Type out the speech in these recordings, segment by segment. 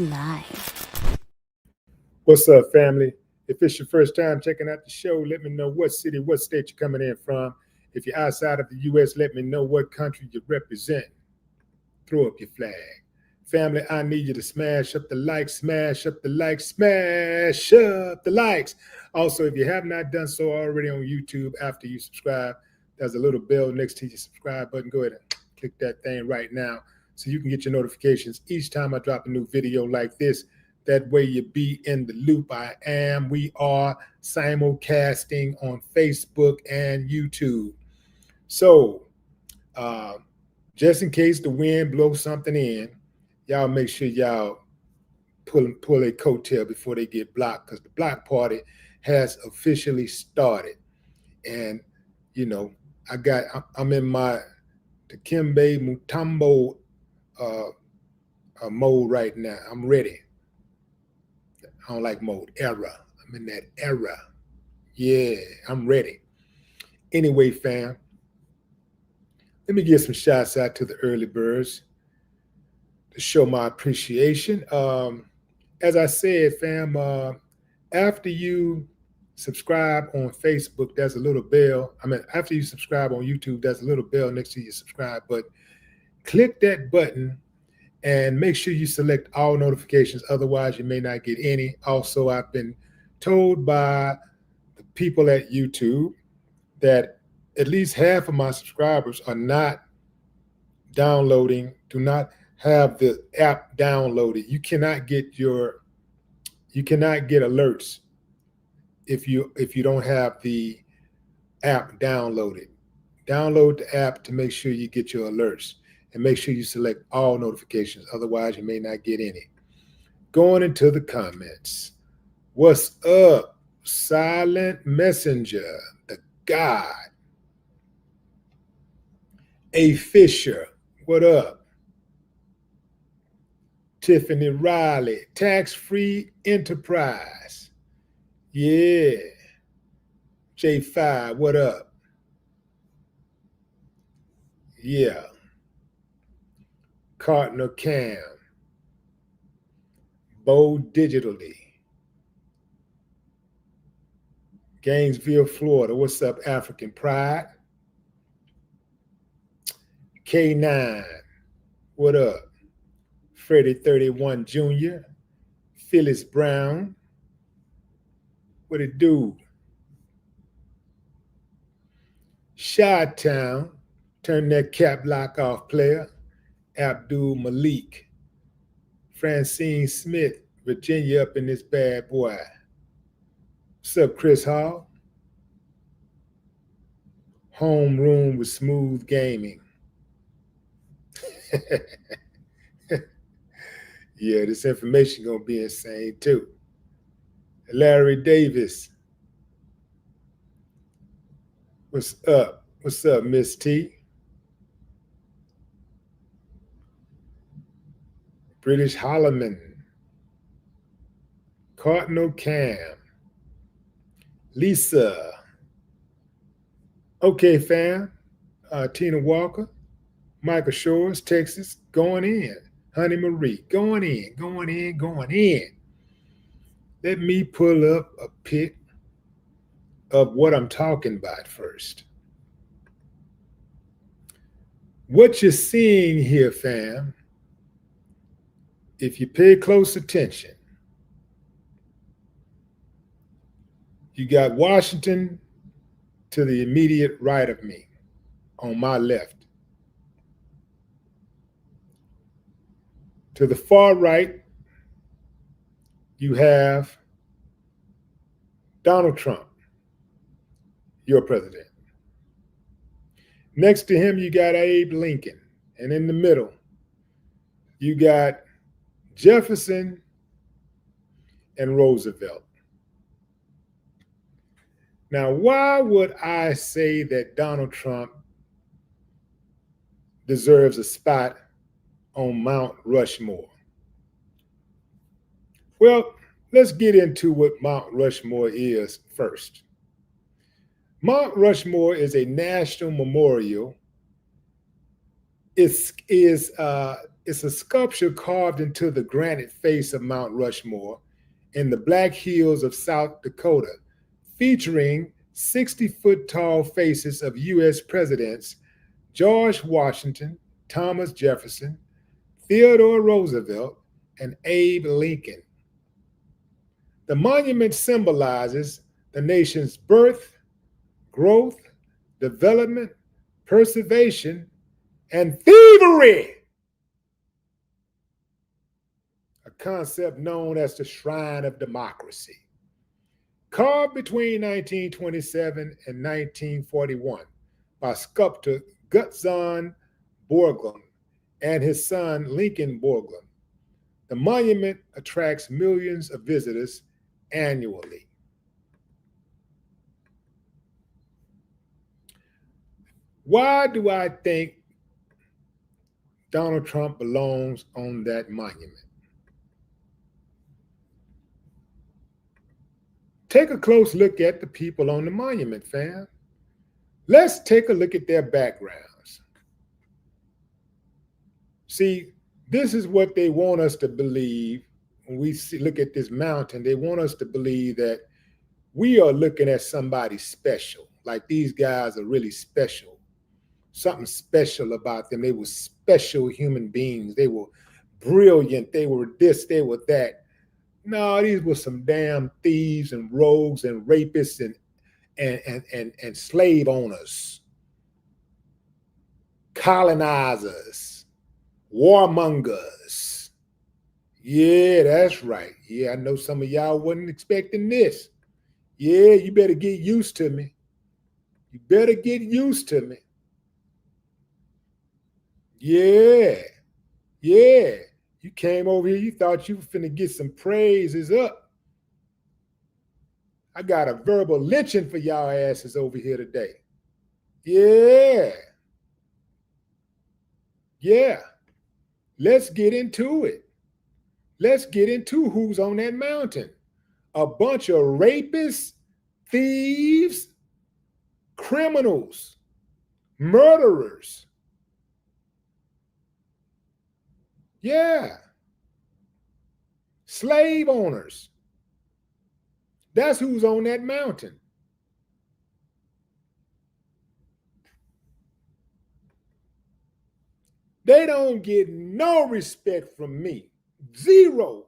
live. What's up, family? If it's your first time checking out the show, let me know what city, what state you're coming in from. If you're outside of the U.S., let me know what country you represent. Throw up your flag. Family, I need you to smash up the likes, smash up the likes, smash up the likes. Also, if you have not done so already on YouTube, after you subscribe, there's a little bell next to your subscribe button. Go ahead and click that thing right now so you can get your notifications each time I drop a new video like this. That way you be in the loop. We are simulcasting on Facebook and YouTube. So, just in case the wind blows something in, y'all make sure y'all pull a coattail before they get blocked, because the block party has officially started. And, you know, I'm in my Dikembe Mutombo mode right now. I'm ready. I don't like mode, era. I'm in that era. Yeah, I'm ready. Anyway, fam, let me give some shots out to the early birds to show my appreciation. As I said, fam, after you subscribe on Facebook, there's a little bell. After you subscribe on YouTube, there's a little bell next to your subscribe button. Click that button and make sure you select all notifications. Otherwise, you may not get any. Also, I've been told by the people at YouTube that at least half of my subscribers are not downloading, do not have the app downloaded. You cannot get alerts if you don't have the app downloaded. Download the app to make sure you get your alerts, and make sure you select all notifications. Otherwise, you may not get any. Going into the comments. What's up, Silent Messenger, the God? A Fisher, what up? Tiffany Riley, tax-free enterprise. Yeah. J5, what up? Yeah. Cardinal Cam. Bo Digitally. Gainesville, Florida. What's up, African Pride? K9. What up? Freddie 31 Jr. Phyllis Brown. What it do? Chi-Town. Turn that cap lock off, player. Abdul Malik. Francine Smith, Virginia up in this bad boy. What's up, Chris Hall? Homeroom with Smooth Gaming. Yeah, this information gonna be insane too. Larry Davis. What's up? What's up, Miss T? British Holloman. Cardinal Cam. Lisa. Okay, fam. Tina Walker. Michael Shores, Texas, going in. Honey Marie, going in, going in, going in. Let me pull up a pic of what I'm talking about first. What you're seeing here, fam, if you pay close attention, you got Washington to the immediate right of me, on my left. To the far right, you have Donald Trump, your president. Next to him, you got Abe Lincoln. And in the middle, you got Jefferson and Roosevelt. Now, why would I say that Donald Trump deserves a spot on Mount Rushmore? Well, let's get into what Mount Rushmore is first. Mount Rushmore is a national memorial. It It's a sculpture carved into the granite face of Mount Rushmore in the Black Hills of South Dakota, featuring 60-foot tall faces of U.S. presidents George Washington, Thomas Jefferson, Theodore Roosevelt, and Abe Lincoln. The monument symbolizes the nation's birth, growth, development, preservation, and thievery, a concept known as the Shrine of Democracy. Carved between 1927 and 1941 by sculptor Gutzon Borglum and his son Lincoln Borglum, the monument attracts millions of visitors annually. Why do I think Donald Trump belongs on that monument? Take a close look at the people on the monument, fam. Let's take a look at their backgrounds. See, this is what they want us to believe when we look at this mountain. They want us to believe that we are looking at somebody special, like these guys are really special. Something special about them. They were special human beings. They were brilliant. They were this, they were that. No, these were some damn thieves and rogues and rapists and slave owners, colonizers, warmongers. Yeah, that's right. Yeah, I know some of y'all wasn't expecting this. Yeah, you better get used to me. You better get used to me. Yeah, yeah. You came over here, you thought you were finna get some praises up. I got a verbal lynching for y'all asses over here today. Yeah. Yeah. Let's get into it. Let's get into who's on that mountain. A bunch of rapists, thieves, criminals, murderers. Yeah. Slave owners. That's who's on that mountain. They don't get no respect from me. Zero.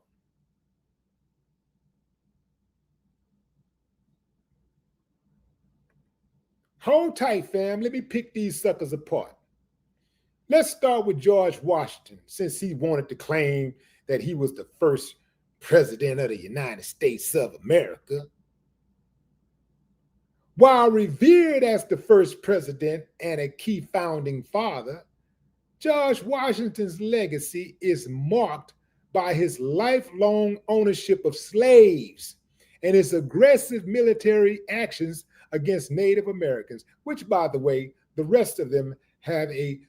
Hold tight, fam. Let me pick these suckers apart. Let's start with George Washington, since he wanted to claim that he was the first president of the United States of America. While revered as the first president and a key founding father, George Washington's legacy is marked by his lifelong ownership of slaves and his aggressive military actions against Native Americans, which, by the way, the rest of them have a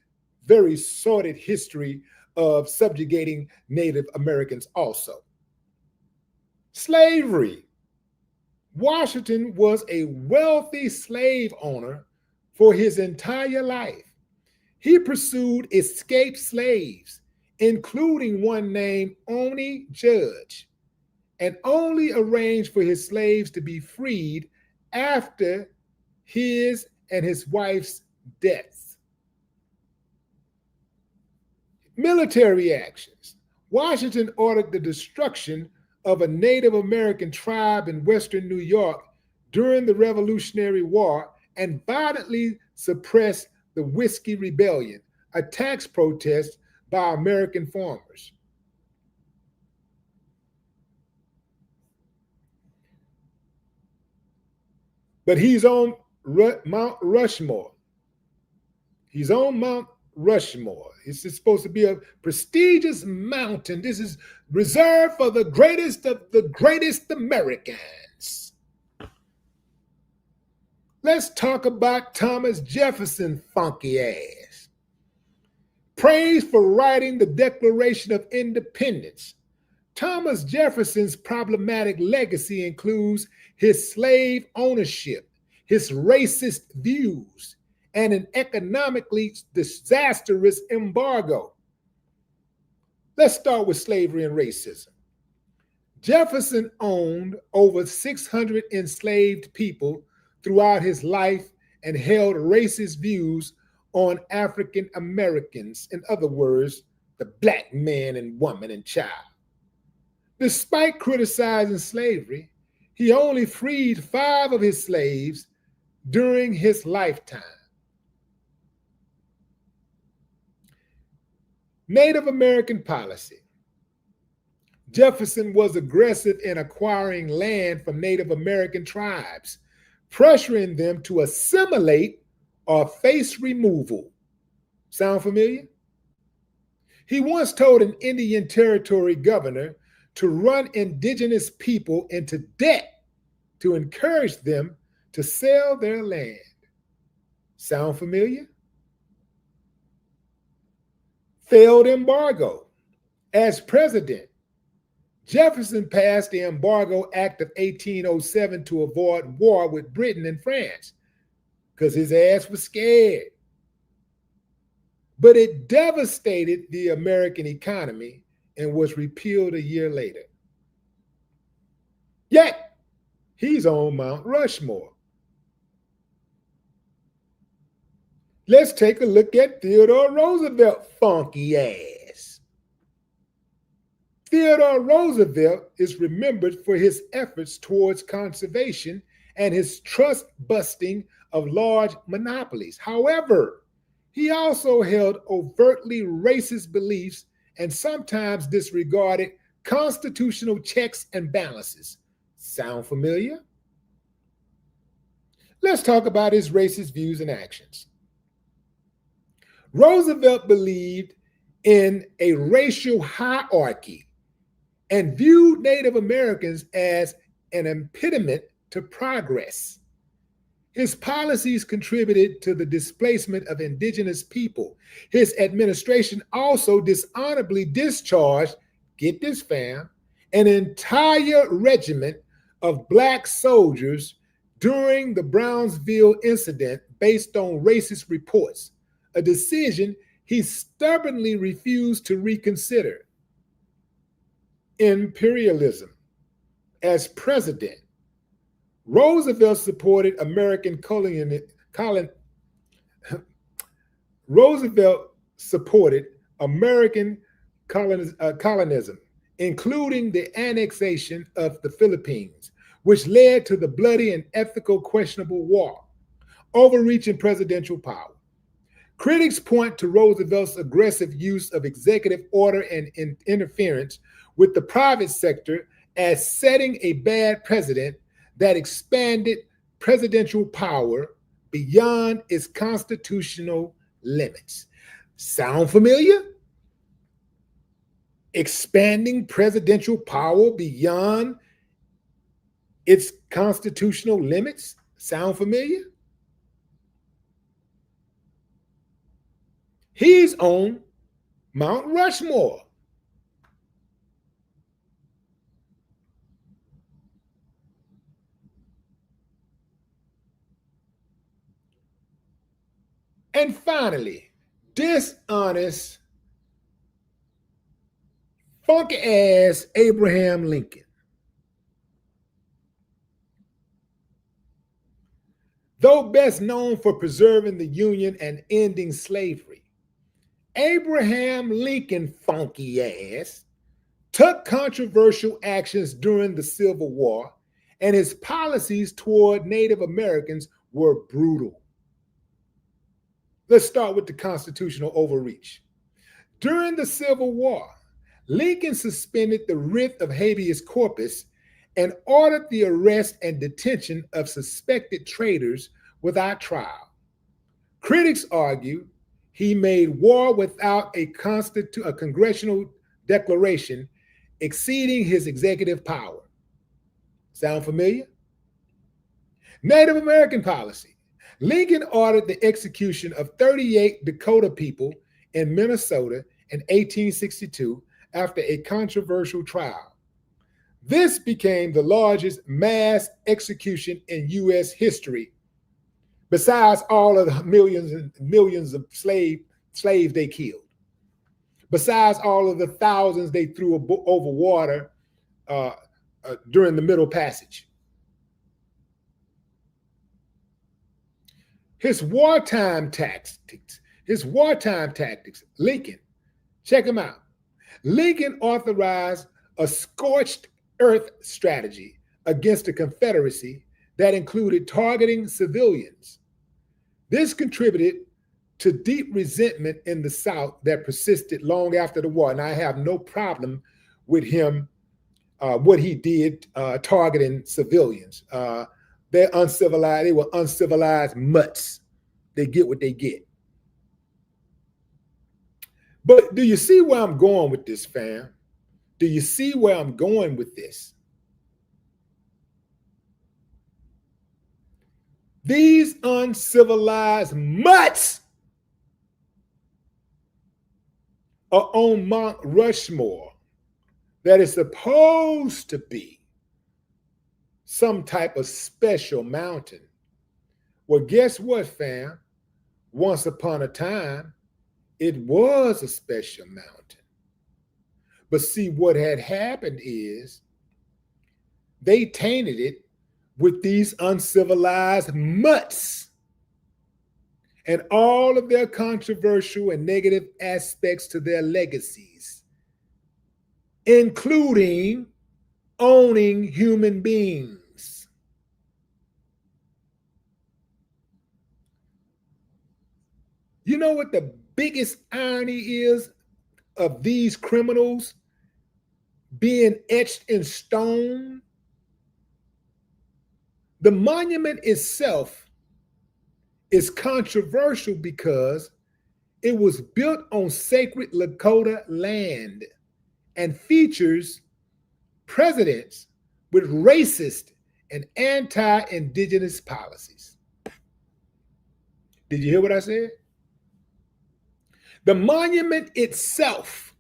very sordid history of subjugating Native Americans also. Slavery. Washington was a wealthy slave owner for his entire life. He pursued escaped slaves, including one named Oni Judge, and only arranged for his slaves to be freed after his and his wife's deaths. Military actions. Washington ordered the destruction of a Native American tribe in Western New York during the Revolutionary War and violently suppressed the Whiskey Rebellion, a tax protest by American farmers. But he's on Mount Rushmore. He's on Mount Rushmore. It's supposed to be a prestigious mountain. This is reserved for the greatest of the greatest Americans. Let's talk about Thomas Jefferson, funky ass. Praised for writing the Declaration of Independence, Thomas Jefferson's problematic legacy includes his slave ownership, his racist views, and an economically disastrous embargo. Let's start with slavery and racism. Jefferson owned over 600 enslaved people throughout his life and held racist views on African Americans, in other words, the black man and woman and child. Despite criticizing slavery, he only freed 5 of his slaves during his lifetime. Native American policy. Jefferson was aggressive in acquiring land from Native American tribes, pressuring them to assimilate or face removal. Sound familiar? He once told an Indian Territory governor to run indigenous people into debt to encourage them to sell their land. Sound familiar? Failed embargo. As president, Jefferson passed the Embargo Act of 1807 to avoid war with Britain and France because his ass was scared. But it devastated the American economy and was repealed a year later. Yet, he's on Mount Rushmore. Let's take a look at Theodore Roosevelt, funky ass. Theodore Roosevelt is remembered for his efforts towards conservation and his trust busting of large monopolies. However, he also held overtly racist beliefs and sometimes disregarded constitutional checks and balances. Sound familiar? Let's talk about his racist views and actions. Roosevelt believed in a racial hierarchy and viewed Native Americans as an impediment to progress. His policies contributed to the displacement of indigenous people. His administration also dishonorably discharged, get this fam, an entire regiment of Black soldiers during the Brownsville incident based on racist reports, a decision he stubbornly refused to reconsider. Imperialism. As president, Roosevelt supported colonism, including the annexation of the Philippines, which led to the bloody and ethical questionable war, overreaching presidential power. Critics point to Roosevelt's aggressive use of executive order and interference with the private sector as setting a bad precedent that expanded presidential power beyond its constitutional limits. Sound familiar? Expanding presidential power beyond its constitutional limits? Sound familiar? He's on Mount Rushmore. And finally, dishonest, funky ass Abraham Lincoln. Though best known for preserving the Union and ending slavery, Abraham Lincoln, funky ass, took controversial actions during the Civil War, and his policies toward Native Americans were brutal. Let's start with the constitutional overreach. During the Civil War, Lincoln suspended the writ of habeas corpus and ordered the arrest and detention of suspected traitors without trial. Critics argue he made war without a congressional declaration exceeding his executive power. Sound familiar? Native American policy. Lincoln ordered the execution of 38 Dakota people in Minnesota in 1862 after a controversial trial. This became the largest mass execution in U.S. history, besides all of the millions and millions of slaves they killed. besides all of the thousands they threw over water during the Middle Passage. His wartime tactics, Lincoln, check him out. Lincoln authorized a scorched earth strategy against the Confederacy that included targeting civilians. This contributed to deep resentment in the South that persisted long after the war. And I have no problem with him, what he did targeting civilians. They're uncivilized. They were uncivilized mutts. They get what they get. But do you see where I'm going with this, fam? Do you see where I'm going with this? These uncivilized mutts are on Mount Rushmore that is supposed to be some type of special mountain. Well, guess what, fam? Once upon a time, it was a special mountain. But see, what had happened is they tainted it with these uncivilized mutts and all of their controversial and negative aspects to their legacies, including owning human beings. You know what the biggest irony is of these criminals being etched in stone? The monument itself is controversial because it was built on sacred Lakota land and features presidents with racist and anti-indigenous policies. Did you hear what I said? The monument itself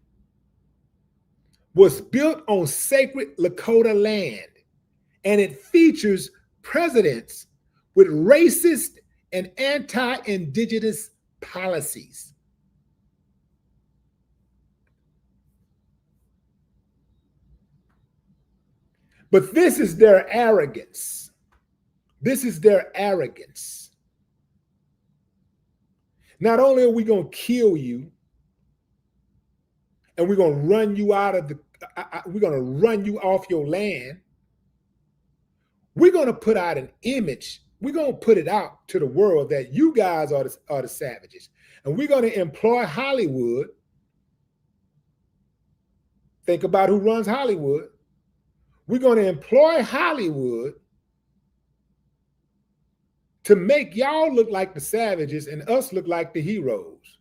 was built on sacred Lakota land, and it features presidents with racist and anti-indigenous policies. But this is their arrogance. This is their arrogance. Not only are we going to kill you, and we're going to run you out of we're going to run you off your land, we're going to put out an image. We're going to put it out to the world that you guys are the savages. And we're going to employ Hollywood. Think about who runs Hollywood. We're going to employ Hollywood to make y'all look like the savages and us look like the heroes.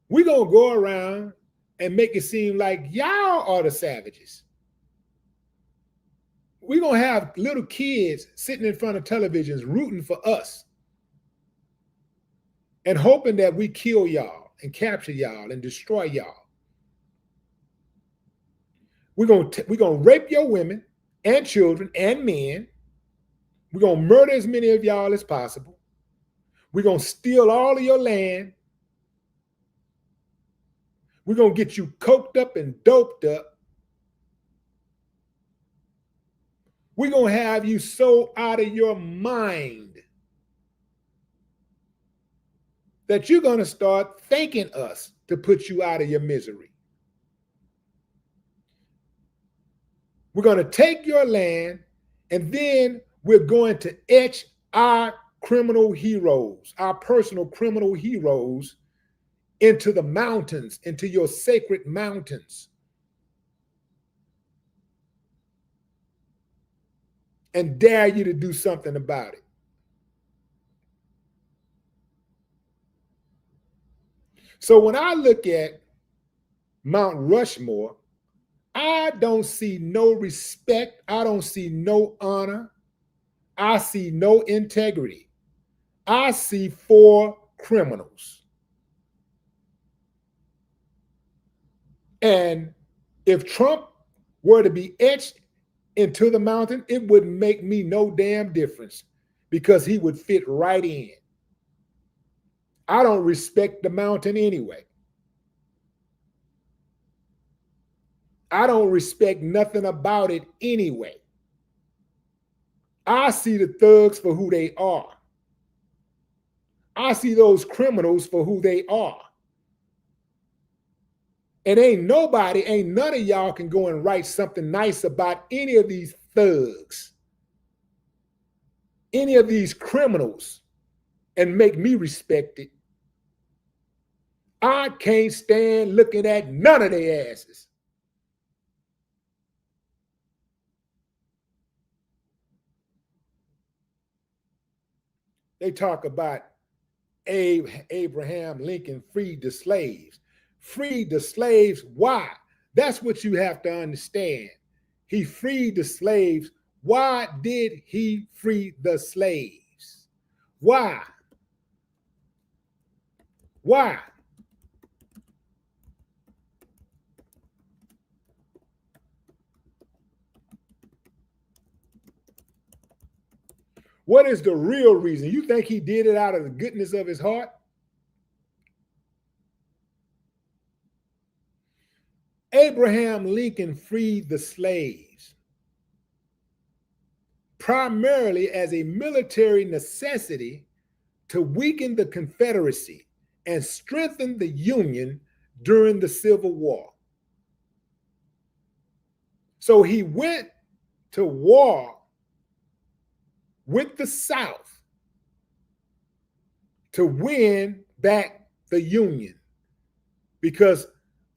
We're going to go around and make it seem like y'all are the savages. We're going to have little kids sitting in front of televisions rooting for us and hoping that we kill y'all and capture y'all and destroy y'all. We're going to rape your women and children and men. We're going to murder as many of y'all as possible. We're going to steal all of your land. We're going to get you coked up and doped up. We're going to have you so out of your mind that you're going to start thanking us to put you out of your misery. We're going to take your land, and then we're going to etch our criminal heroes, our personal criminal heroes, into the mountains, into your sacred mountains. And dare you to do something about it. So when I look at Mount Rushmore, I don't see no respect. I don't see no honor. I see no integrity. I see 4 criminals. And if Trump were to be etched into the mountain, it wouldn't make me no damn difference because he would fit right in. I don't respect the mountain anyway. I don't respect nothing about it anyway. I see the thugs for who they are. I see those criminals for who they are. And ain't none of y'all can go and write something nice about any of these thugs, any of these criminals, and make me respect it. I can't stand looking at none of their asses. They talk about Abraham Lincoln freed the slaves. Freed the slaves, why? That's what you have to understand. He freed the slaves. Why did he free the slaves? Why? Why? What is the real reason? You think he did it out of the goodness of his heart? Abraham Lincoln freed the slaves primarily as a military necessity to weaken the Confederacy and strengthen the Union during the Civil War. So he went to war with the South to win back the Union because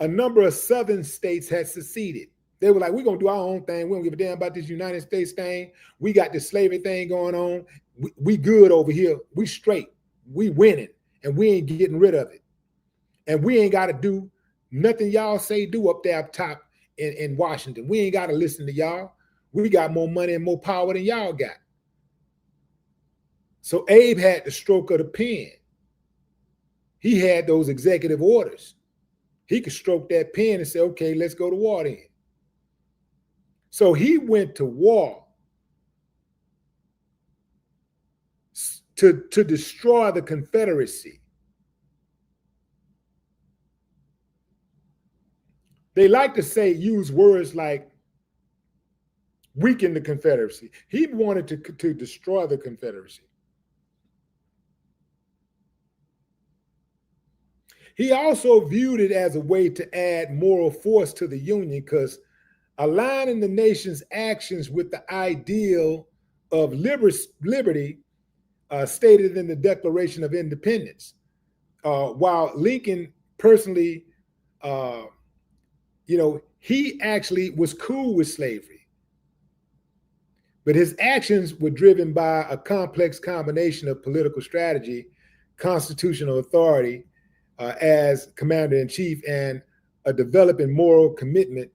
a number of Southern states had seceded. They were like, we're going to do our own thing. We don't give a damn about this United States thing. We got this slavery thing going on. We good over here. We straight. We winning. And we ain't getting rid of it. And we ain't got to do nothing y'all say do up there up top in Washington. We ain't got to listen to y'all. We got more money and more power than y'all got. So Abe had the stroke of the pen. He had those executive orders. He could stroke that pen and say, okay, let's go to war then. So he went to war to destroy the Confederacy. They like to say, use words like weaken the Confederacy. He wanted to destroy the Confederacy. He also viewed it as a way to add moral force to the Union because aligning the nation's actions with the ideal of liberty stated in the Declaration of Independence. While Lincoln personally, he actually was cool with slavery, but his actions were driven by a complex combination of political strategy, constitutional authority, as commander-in-chief, and a developing moral commitment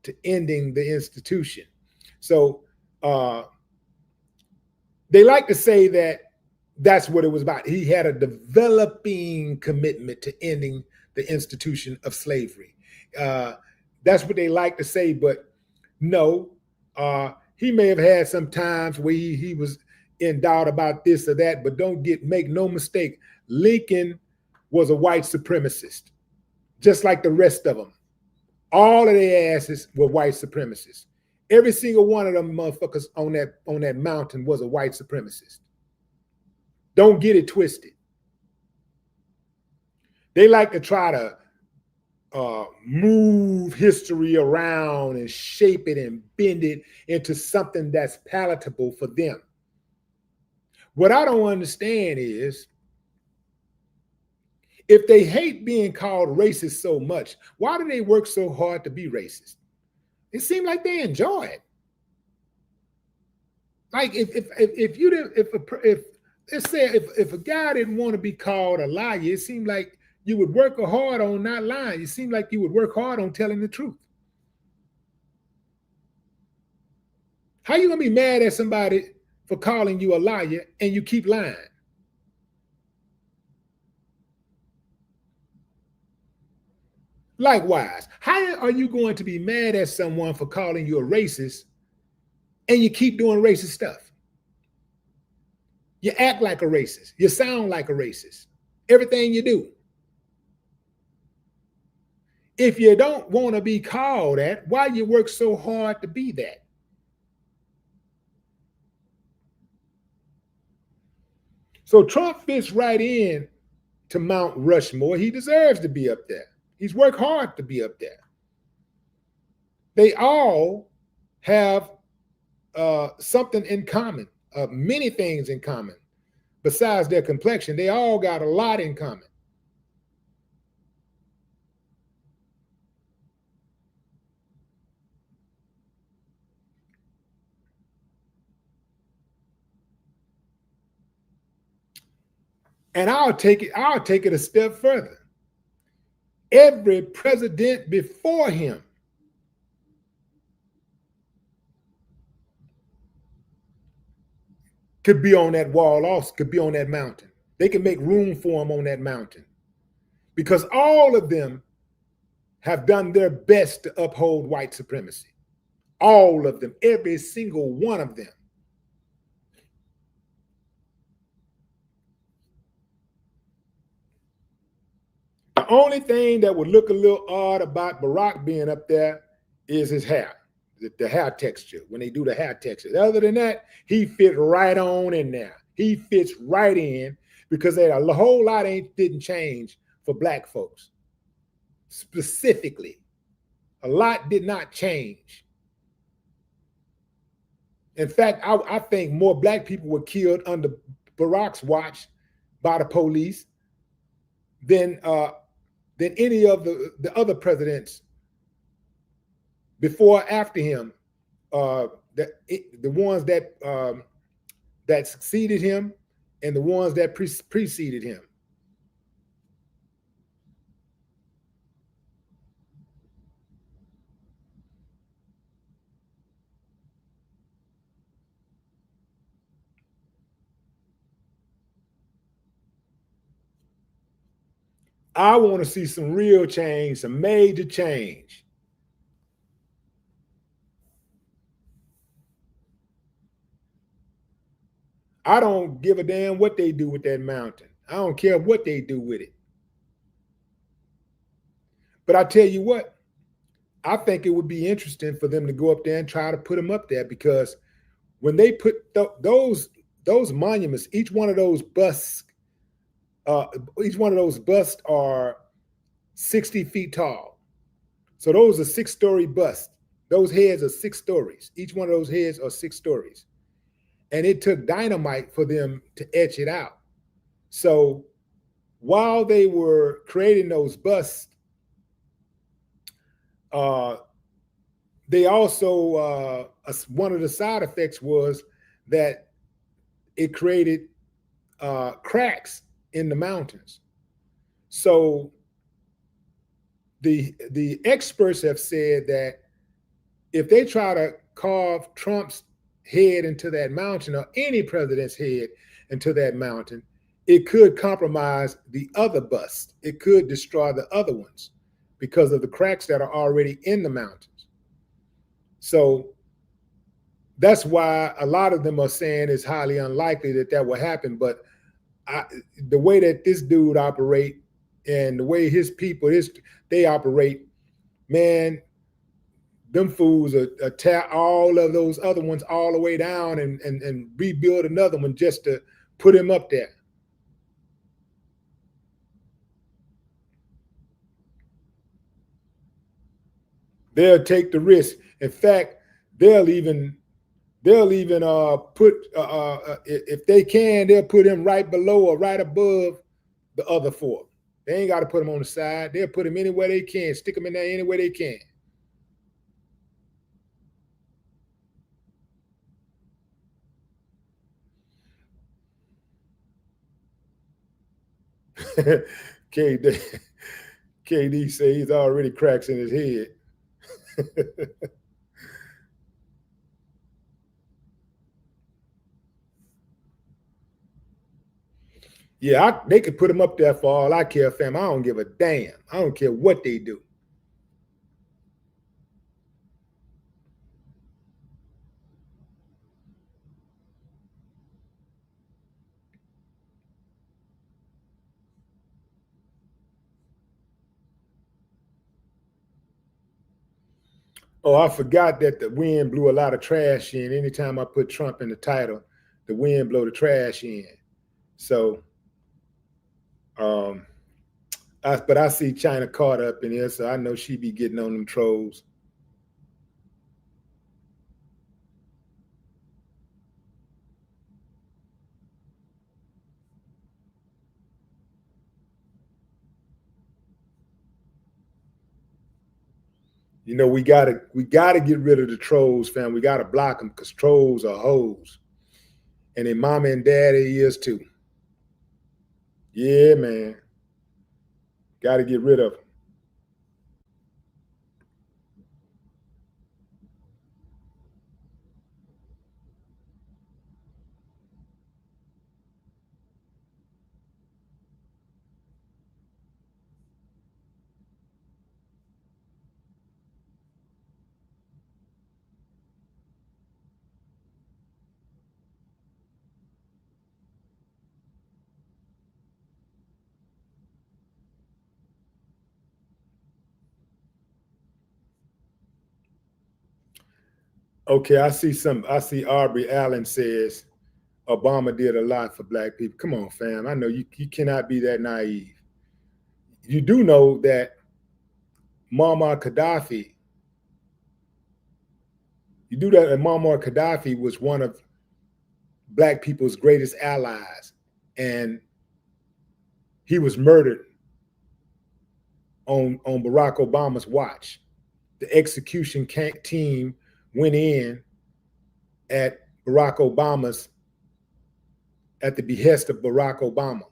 to ending the institution. So they like to say that that's what it was about. He had a developing commitment to ending the institution of slavery. That's what they like to say, but no, he may have had some times where he was in doubt about this or that, but make no mistake, Lincoln was a white supremacist, just like the rest of them. All of their asses were white supremacists. Every single one of them motherfuckers on that mountain was a white supremacist. Don't get it twisted. They like to try to move history around and shape it and bend it into something that's palatable for them. What I don't understand is, if they hate being called racist so much, why do they work so hard to be racist? It seems like they enjoy it. Like if a guy didn't want to be called a liar, it seemed like you would work hard on not lying. It seemed like you would work hard on telling the truth. How you gonna be mad at somebody for calling you a liar and you keep lying? Likewise, how are you going to be mad at someone for calling you a racist and you keep doing racist stuff? You act like a racist. You sound like a racist. Everything you do. If you don't want to be called that, why you work so hard to be that? So Trump fits right in to Mount Rushmore. He deserves to be up there. He's worked hard to be up there. They all have something in common, many things in common. Besides their complexion, they all got a lot in common. And I'll take it a step further. Every president before him could be on that wall also, could be on that mountain. They can make room for him on that mountain because all of them have done their best to uphold white supremacy. All of them, every single one of them. The only thing that would look a little odd about Barack being up there is his hair, the hair texture, when they do the hair texture. Other than that, he fits right on in there. He fits right in because a whole lot didn't change for black folks. Specifically, a lot did not change. In fact, I think more black people were killed under Barack's watch by the police than any of the other presidents before or after him. The ones that succeeded him and the ones that preceded him. I want to see some real change, some major change. I don't give a damn what they do with that mountain. I don't care what they do with it. But I tell you what, I think it would be interesting for them to go up there and try to put them up there because when they put those monuments, each one of those busts are 60 feet tall. So those are 6-story busts. Those heads are 6 stories. Each one of those heads are 6 stories. And it took dynamite for them to etch it out. So while they were creating those busts, they also, one of the side effects was that it created cracks in the mountains. So the experts have said that if they try to carve Trump's head into that mountain or any president's head into that mountain, it could compromise the other busts. It could destroy the other ones because of the cracks that are already in the mountains. So that's why a lot of them are saying it's highly unlikely that will happen. But the way that this dude operate and the way his people, they operate, man, them fools are tear all of those other ones all the way down and rebuild another one just to put him up there. They'll take the risk. In fact, they'll even put if they can, they'll put him right below or right above the other 4. They ain't got to put him on the side. They'll put him anywhere they can, stick him in there anywhere they can. KD, KD say he's already cracks in his head. Yeah, they could put him up there for all I care, fam. I don't give a damn. I don't care what they do. Oh, I forgot that the wind blew a lot of trash in. Anytime I put Trump in the title, the wind blow the trash in. So, um, but I see China caught up in here, so I know she be getting on them trolls. You know, we gotta get rid of the trolls, fam. We gotta block them because trolls are hoes, and their mama and daddy is too. Yeah, man, gotta get rid of them. Okay, I see Aubrey Allen says Obama did a lot for black people. Come on, fam. I know you cannot be that naive. You do know that Muammar Gaddafi, you do that, and Muammar Gaddafi was one of black people's greatest allies, and he was murdered on Barack Obama's watch. The execution team went in at Barack Obama's at the behest of Barack Obama,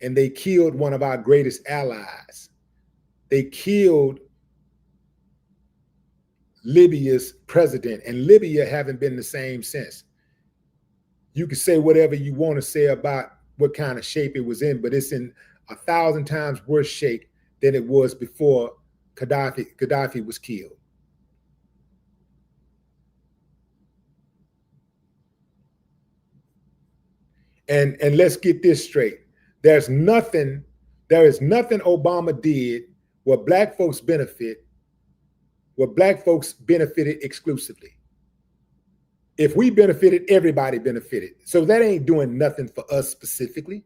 and they killed one of our greatest allies. They killed Libya's president, and Libya haven't been the same since. You can say whatever you want to say about what kind of shape it was in, but it's in 1,000 times worse shape than it was before Gaddafi was killed. And let's get this straight. There is nothing Obama did where black folks benefited exclusively. If we benefited, everybody benefited. So that ain't doing nothing for us specifically.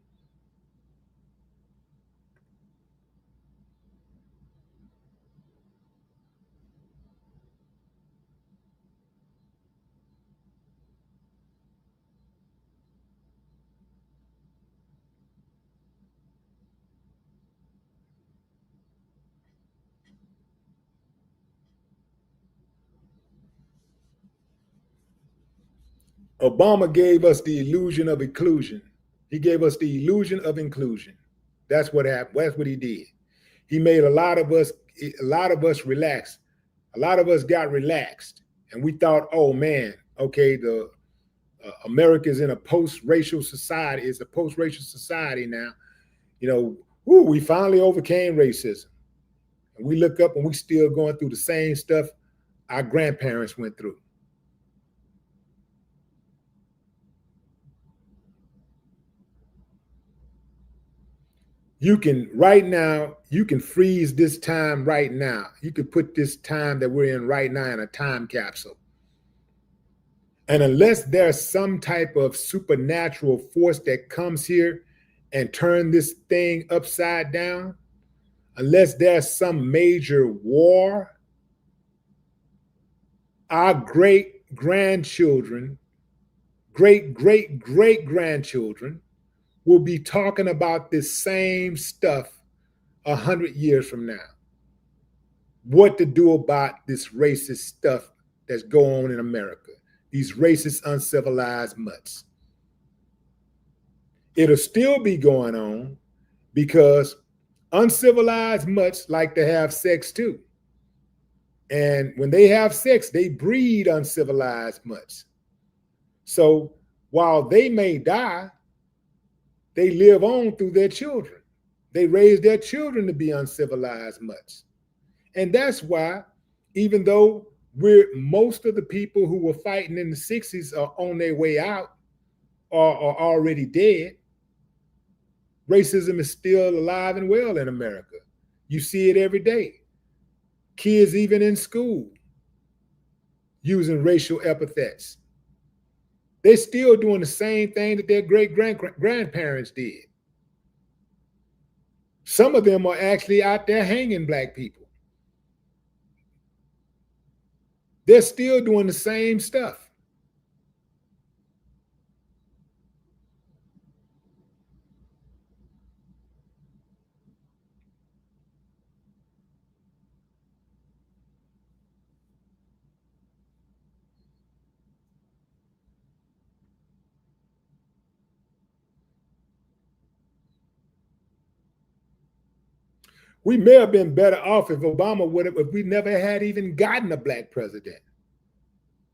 Obama gave us the illusion of inclusion. He gave us the illusion of inclusion. That's what happened. That's what he did. He made a lot of us relax. A lot of us got relaxed, and we thought, oh man, okay, the America's in a post-racial society. It's a post-racial society now. You know, we finally overcame racism. And we look up and we still going through the same stuff our grandparents went through. You can right now, you can freeze this time right now. You can put this time that we're in right now in a time capsule. And unless there's some type of supernatural force that comes here and turn this thing upside down, unless there's some major war, our great grandchildren, great great great grandchildren will be talking about this same stuff 100 years from now. What to do about this racist stuff that's going on in America, these racist, uncivilized mutts. It'll still be going on because uncivilized mutts like to have sex too. And when they have sex, they breed uncivilized mutts. So while they may die, they live on through their children. They raise their children to be uncivilized mutts. And that's why, even though most of the people who were fighting in the 60s are on their way out or are already dead, racism is still alive and well in America. You see it every day. Kids, even in school, using racial epithets. They're still doing the same thing that their great grandparents did. Some of them are actually out there hanging black people. They're still doing the same stuff. We may have been better off if Obama would have, if we never had even gotten a black president.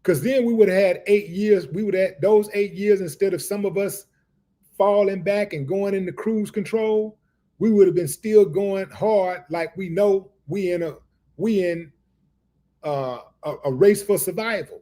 Because then we would have had 8 years. We would have those 8 years, instead of some of us falling back and going into cruise control, we would have been still going hard, like we know we in a race for survival.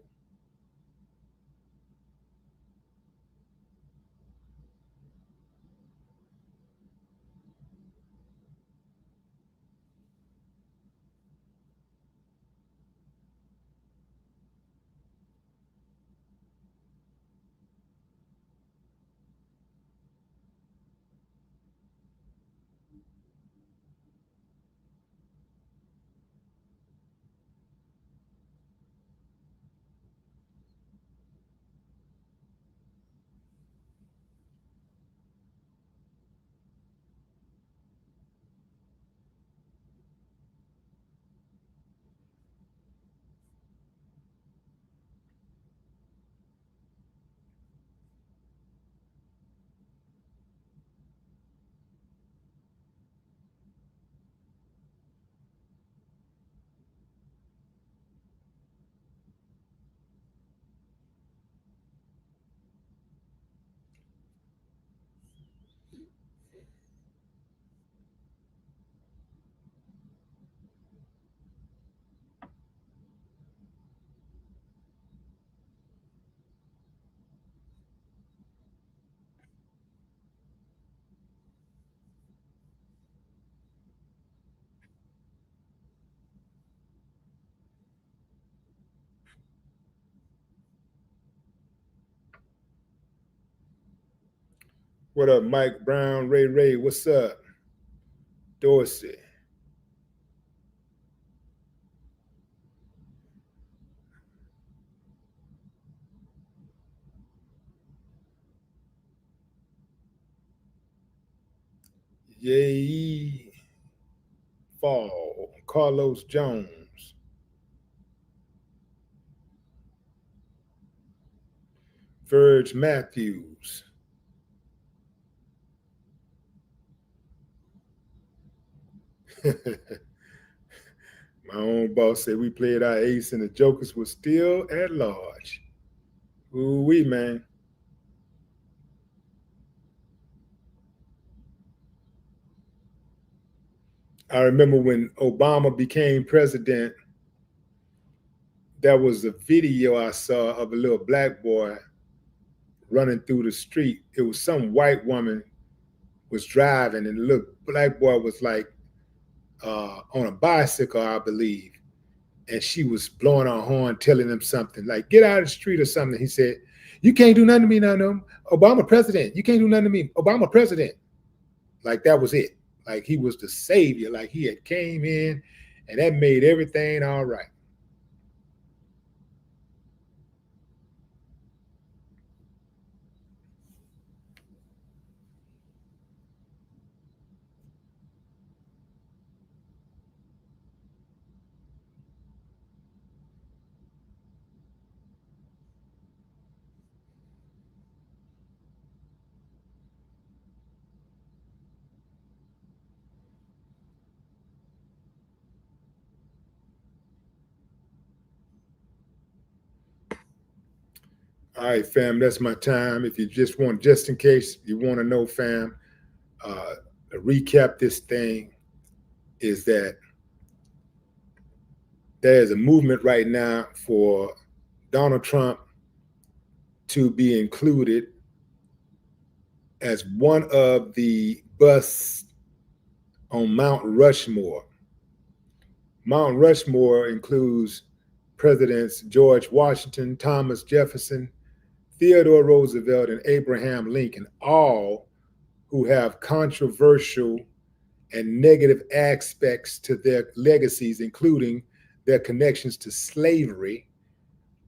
What up, Mike Brown, Ray Ray? What's up, Dorsey? Yay, Fall, Carlos Jones, Verge Matthews. My own boss said we played our ace and the jokers were still at large. Ooh wee, man. I remember when Obama became president, there was a video I saw of a little black boy running through the street. It was some white woman was driving, and the little black boy was like on a bicycle, I believe, and she was blowing her horn, telling him something like "Get out of the street" or something. He said, "You can't do nothing to me now, no. Obama president. You can't do nothing to me. Obama president." Like that was it. Like he was the savior. Like he had came in, and that made everything all right. All right, fam, that's my time. If you just in case you want to know, fam, to recap this thing is that there is a movement right now for Donald Trump to be included as one of the busts on Mount Rushmore. Mount Rushmore includes Presidents George Washington, Thomas Jefferson, Theodore Roosevelt, and Abraham Lincoln, all who have controversial and negative aspects to their legacies, including their connections to slavery,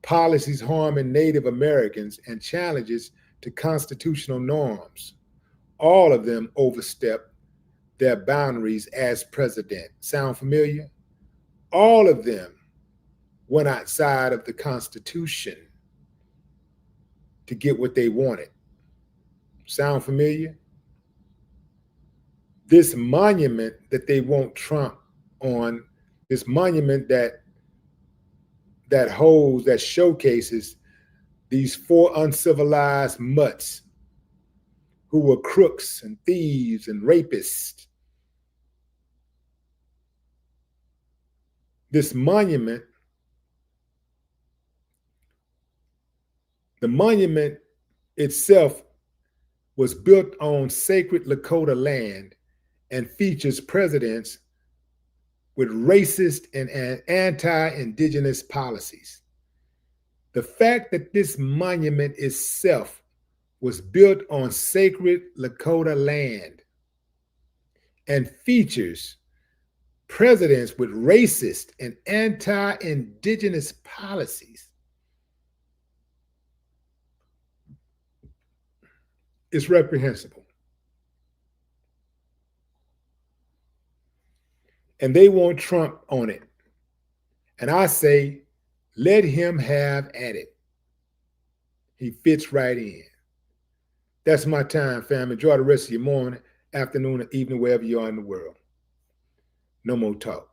policies harming Native Americans, and challenges to constitutional norms. All of them overstep their boundaries as president. Sound familiar? All of them went outside of the Constitution to get what they wanted. Sound familiar? This monument that they want Trump on, this monument that holds, that showcases these four uncivilized mutts who were crooks and thieves and rapists. This monument, the monument itself was built on sacred Lakota land and features presidents with racist and anti-indigenous policies. The fact that this monument itself was built on sacred Lakota land and features presidents with racist and anti-indigenous policies is reprehensible. And they want Trump on it. And I say, let him have at it. He fits right in. That's my time, fam. Enjoy the rest of your morning, afternoon, or evening, wherever you are in the world. No more talk.